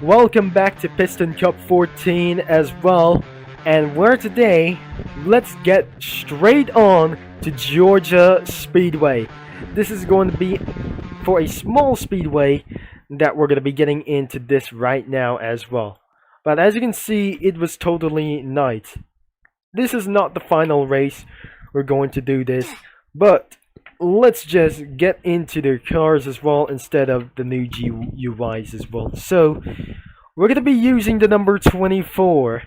Welcome back to Piston Cup 14 as well. And we're today, let's get straight on to Georgia Speedway. This is going to be for a small speedway that we're going to be getting into this right now as well. But as you can see, it was totally night. This is not the final race. We're going to do this, but let's just get into the cars as well instead of the new GUIs as well. So we're gonna be using the number 24.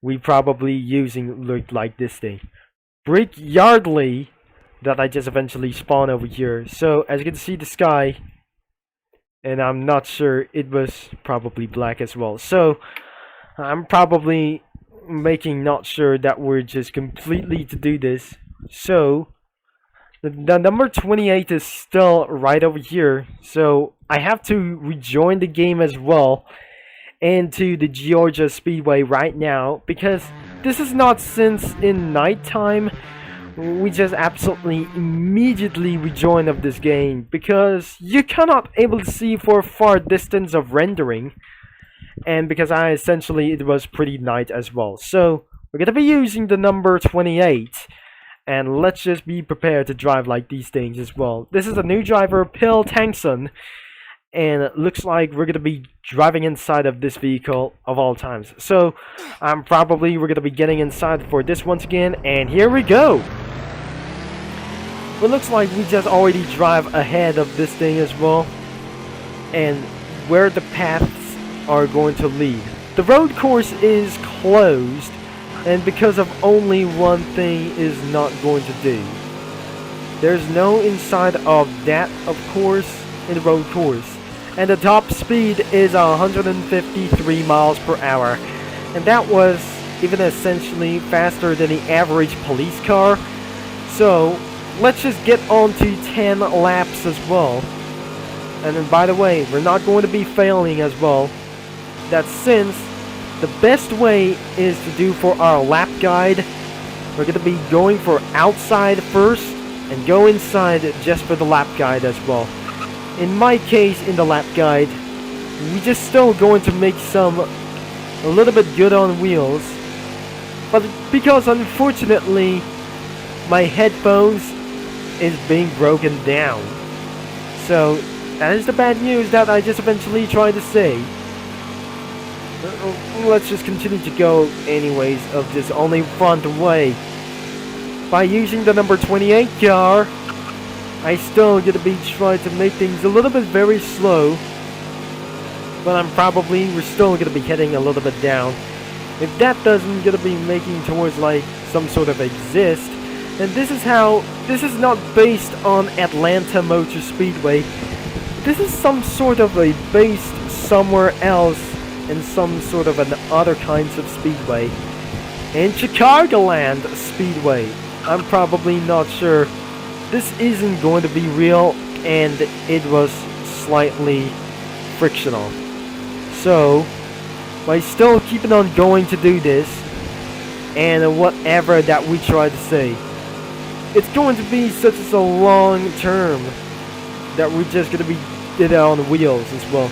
We probably using look like this thing, Brick Yardley, that I just eventually spawned over here. So as you can see the sky, and I'm not sure, it was probably black as well. So I'm probably making not sure that we're just completely to do this. So the number 28 is still right over here, so I have to rejoin the game as well into the Georgia Speedway right now, because this is not since in nighttime. We just absolutely immediately rejoin of this game because you cannot able to see for a far distance of rendering, and because it was pretty night as well. So we're gonna be using the number 28. And let's just be prepared to drive like these things as well. This is a new driver, Pill Tankson. And it looks like we're going to be driving inside of this vehicle of all times. So, we're going to be getting inside for this once again. And here we go. It looks like we just already drive ahead of this thing as well. And where the paths are going to lead. The road course is closed. And because of only one thing is not going to do. There's no inside of that, of course, in the road course. And the top speed is 153 miles per hour. And that was even essentially faster than the average police car. So let's just get on to 10 laps as well. And then by the way, we're not going to be failing as well. That's since the best way is to do for our lap guide. We're going to be going for outside first and go inside just for the lap guide as well. In my case, in the lap guide, we just still going to make a little bit good on wheels. But because unfortunately my headphones is being broken down. So that is the bad news that I just eventually tried to say. Let's just continue to go anyways of this only front way. By using the number 28 car, I still gonna be trying to make things a little bit very slow. But we're still gonna be heading a little bit down. If that doesn't gonna be making towards like some sort of exist, and this is not based on Atlanta Motor Speedway. This is some sort of a based somewhere else in some sort of an other kinds of speedway. In Chicagoland Speedway, I'm probably not sure. This isn't going to be real, and it was slightly frictional. So, by still keeping on going to do this, and whatever that we try to say, it's going to be such a long term that we're just going to be did it on the wheels as well.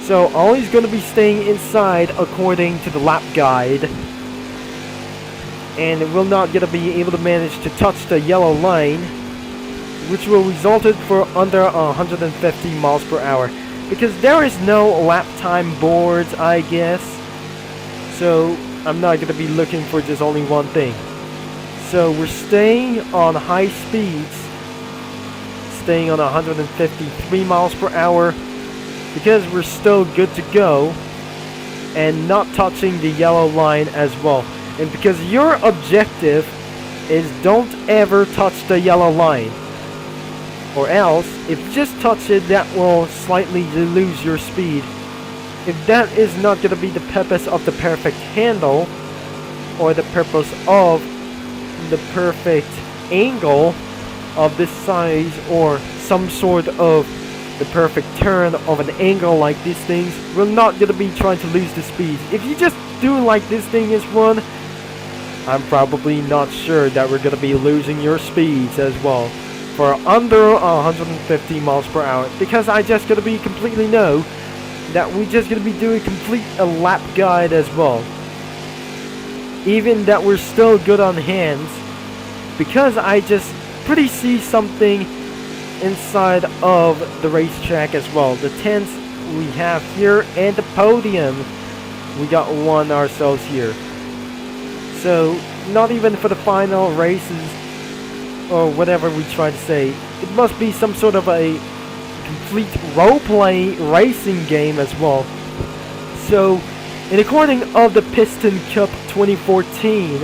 So always going to be staying inside according to the lap guide, and we're not going to be able to manage to touch the yellow line, which will result for under 150 miles per hour, because there is no lap time boards, I guess. So I'm not going to be looking for just only one thing. So we're staying on high speeds, staying on 153 miles per hour, because we're still good to go and not touching the yellow line as well. And because your objective is don't ever touch the yellow line, or else if you just touch it, that will slightly lose your speed. If that is not going to be the purpose of the perfect handle, or the purpose of the perfect angle of this size, or some sort of the perfect turn of an angle like these things, we're not going to be trying to lose the speed. If you just do like this thing is one, I'm probably not sure that we're going to be losing your speeds as well for under 150 miles per hour, because I just going to be completely know that we're just gonna be doing a lap guide as well. Even that we're still good on hands, because I just pretty see something inside of the racetrack as well. The tents we have here and the podium, we got one ourselves here. So not even for the final races or whatever we try to say, it must be some sort of a complete roleplay racing game as well. So in according of the Piston Cup 2014,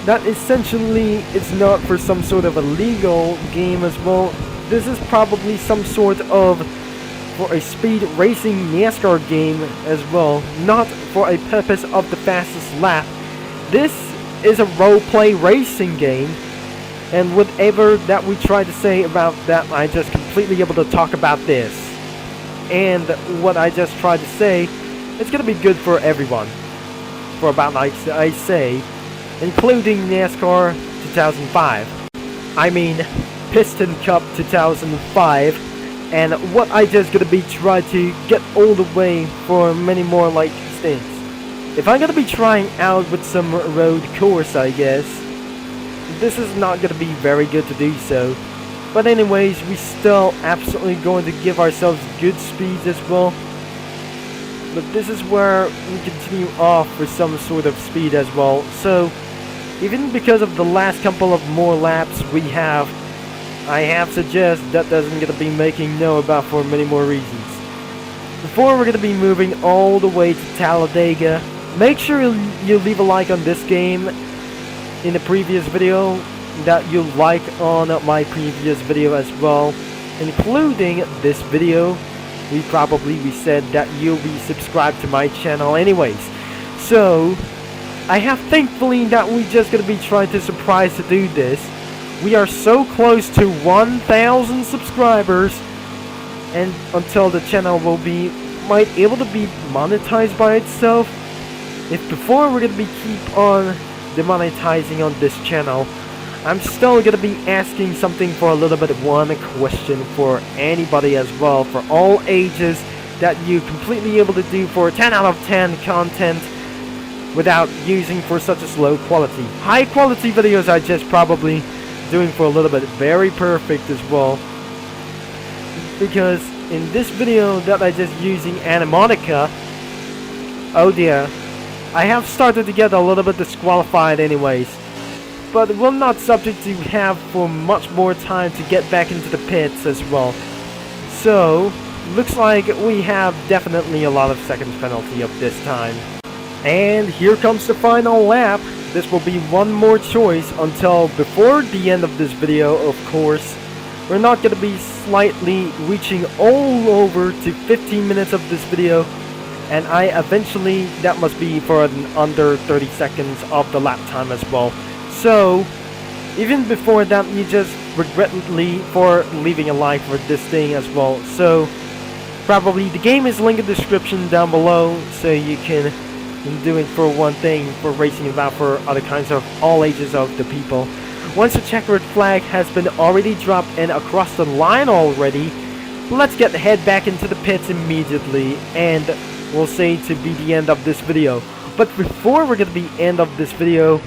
that essentially it's not for some sort of a legal game as well. This is probably some sort of for a speed racing NASCAR game as well, not for a purpose of the fastest lap. This is a role-play racing game, and whatever that we try to say about that, I just completely able to talk about this. And what I just tried to say, it's gonna be good for everyone. For about, like I say, including NASCAR 2005. I mean, Piston Cup 2005, and what I just gonna be trying to get all the way for many more like things. If I'm gonna be trying out with some road course, I guess, this is not gonna be very good to do so. But anyways, we still absolutely going to give ourselves good speeds as well. But this is where we continue off for some sort of speed as well. So even because of the last couple of more laps we have, I have suggest that doesn't gonna be making no about for many more reasons. Before we're gonna be moving all the way to Talladega, make sure you leave a like on this game in the previous video, that you like on my previous video as well, including this video. We said that you'll be subscribed to my channel anyways. So I have thankfully that we just gonna be trying to surprise to do this. We are so close to 1,000 subscribers, and until the channel will be might able to be monetized by itself. If before we're gonna be keep on demonetizing on this channel, I'm still gonna be asking something for a little bit of one question for anybody as well, for all ages, that you completely able to do for 10 out of 10 content without using for such a slow quality. High quality videos I just probably doing for a little bit very perfect as well, because in this video that I just using Animatica, oh dear, I have started to get a little bit disqualified anyways, but we're not subject to have for much more time to get back into the pits as well. So looks like we have definitely a lot of seconds penalty up this time. And here comes the final lap. This will be one more choice until before the end of this video, of course. We're not going to be slightly reaching all over to 15 minutes of this video, and I eventually, that must be for an under 30 seconds of the lap time as well. So even before that, you just regretfully for leaving a like for this thing as well. So probably the game is linked in the description down below, so you can do it for one thing, for racing about for other kinds of all ages of the people. Once the checkered flag has been already dropped and across the line already, let's head back into the pits immediately, and we'll say to be the end of this video. But before we're gonna be end of this video,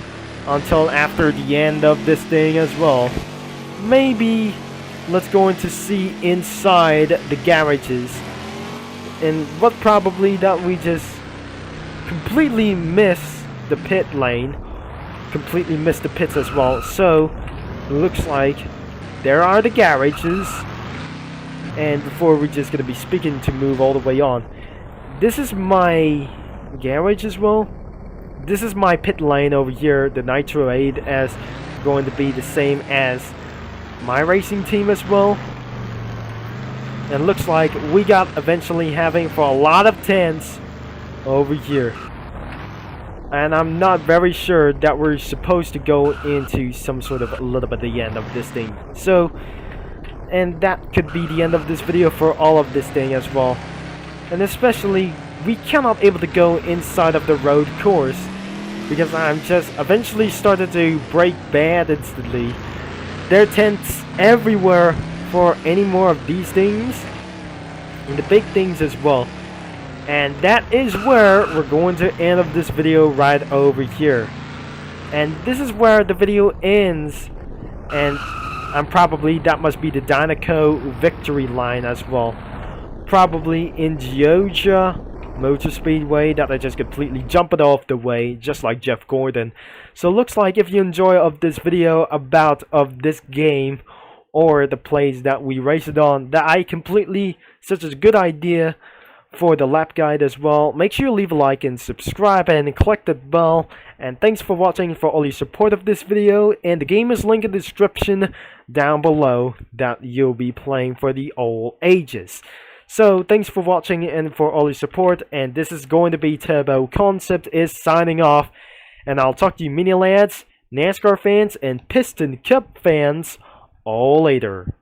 until after the end of this thing as well, maybe let's go in to see inside the garages, and what probably that we just completely miss the pit lane, completely missed the pits as well. So looks like there are the garages, and before we're just gonna be speaking to move all the way on, this is my garage as well. This is my pit lane over here. The Nitro 8 as going to be the same as my racing team as well. And looks like we got eventually having for a lot of tents over here, and I'm not very sure that we're supposed to go into some sort of a little bit the end of this thing. So, and that could be the end of this video for all of this thing as well. And especially we cannot able to go inside of the road course, because I'm just eventually started to break bad instantly. There are tents everywhere for any more of these things, and the big things as well. And that is where we're going to end of this video right over here. And this is where the video ends. And that must be the Dynaco victory line as well. Probably in Georgia Motor Speedway that I just completely jumped off the way, just like Jeff Gordon. So looks like if you enjoy of this video about of this game or the place that we raced it on, that I completely such a good idea for the lap guide as well. Make sure you leave a like and subscribe and click the bell. And thanks for watching, for all your support of this video. And the game is linked in the description down below that you'll be playing for the all ages. So thanks for watching and for all your support. And this is going to be Turbo Concept is signing off. And I'll talk to you mini lads, NASCAR fans, and Piston Cup fans all later.